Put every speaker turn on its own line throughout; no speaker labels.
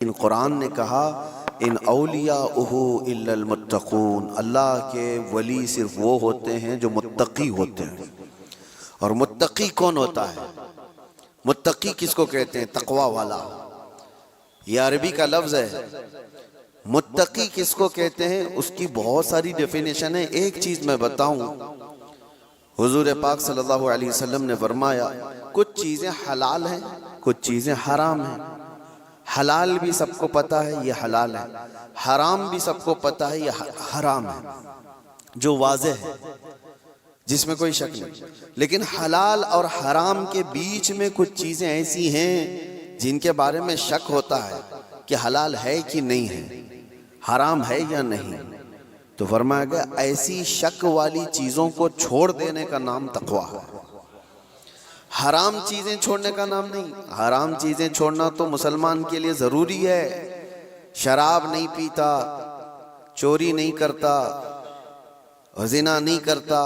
ان قرآن نے کہا ان اولیاءہ الا المتقون، اللہ کے ولی صرف وہ ہوتے ہیں جو متقی ہوتے ہیں۔ اور متقی کون ہوتا ہے؟ متقی کس کو کہتے ہیں؟ تقوی والا۔ یہ عربی کا لفظ ہے۔ متقی کس کو کہتے ہیں؟ اس کی بہت ساری ڈیفینیشن ہے۔ ایک چیز میں بتاؤں، حضور پاک صلی اللہ علیہ وسلم نے فرمایا کچھ چیزیں حلال ہیں، کچھ چیزیں حرام ہیں۔ حلال بھی سب کو پتہ ہے یہ حلال ہے، حرام بھی سب کو پتہ ہے یہ حرام ہے، جو واضح ہے، جس میں کوئی شک نہیں۔ لیکن حلال اور حرام کے بیچ میں کچھ چیزیں ایسی ہیں جن کے بارے میں شک ہوتا ہے کہ حلال ہے کہ نہیں ہے، حرام ہے یا نہیں۔ تو فرمایا گیا ایسی شک والی چیزوں کو چھوڑ دینے کا نام تقویٰ ہے۔ حرام چیزیں چھوڑنے کا نام نہیں۔ حرام چیزیں چھوڑنا تو مسلمان کے لیے ضروری ہے۔ شراب نہیں پیتا، چوری نہیں کرتا، زنا نہیں کرتا،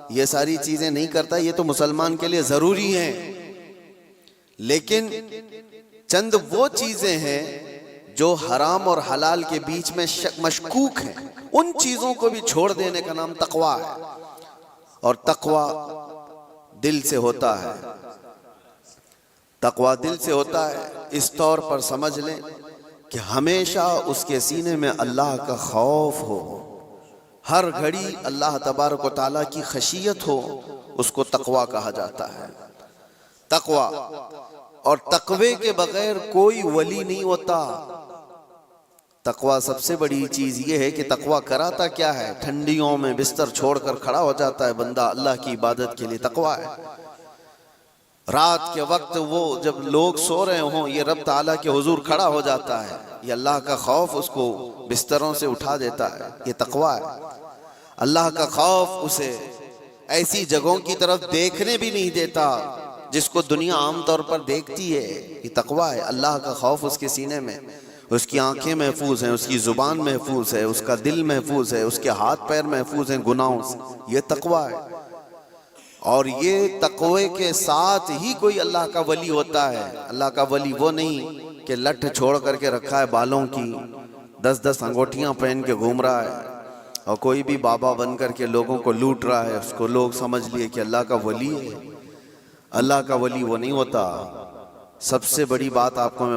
یہ ساری چیزیں نہیں کرتا، یہ تو مسلمان کے لیے ضروری ہیں۔ لیکن چند وہ چیزیں ہیں جو حرام اور حلال کے بیچ میں مشکوک ہیں، ان چیزوں کو بھی چھوڑ دینے کا نام تقویٰ ہے۔ اور تقویٰ دل سے ہوتا ہے، تقویٰ دل سے ہوتا ہے۔ اس طور پر سمجھ لیں کہ ہمیشہ اس کے سینے میں اللہ کا خوف ہو، ہر گھڑی اللہ تبارک و تعالیٰ کی خشیت ہو، اس کو تقویٰ کہا جاتا ہے۔ تقویٰ، اور تقوی کے بغیر کوئی ولی نہیں ہوتا۔ تقویٰ سب سے بڑی چیز یہ ہے کہ تقویٰ کراتا کیا ہے؟ ٹھنڈیوں میں بستر چھوڑ کر کھڑا ہو جاتا ہے بندہ اللہ کی عبادت کے لیے، تقویٰ ہے۔ رات کے وقت وہ جب لوگ سو رہے ہوں یہ رب تعالیٰ کے حضور کھڑا ہو جاتا ہے، یہ اللہ کا خوف اس کو بستروں سے اٹھا دیتا ہے، یہ تقویٰ ہے۔ اللہ کا خوف اسے ایسی جگہوں کی طرف دیکھنے بھی نہیں دیتا جس کو دنیا عام طور پر دیکھتی ہے، یہ تقویٰ ہے۔ اللہ کا خوف اس کے سینے میں، اس کی آنکھیں محفوظ ہیں، اس کی زبان محفوظ ہے، اس کا دل محفوظ ہے، اس کے ہاتھ پیر محفوظ ہیں گناہوں سے، یہ تقویٰ ہے۔ اور یہ تقوی کے ساتھ ہی کوئی اللہ کا ولی ہوتا ہے۔ اللہ کا ولی وہ نہیں کہ لٹھ چھوڑ کر کے رکھا ہے بالوں کی، 10 انگوٹھیاں پہن کے گھوم رہا ہے، اور کوئی بھی بابا بن کر کے لوگوں کو لوٹ رہا ہے، اس کو لوگ سمجھ لیے کہ اللہ کا ولی ہے۔ اللہ کا ولی وہ نہیں ہوتا۔ سب سے بڑی بات آپ کو میں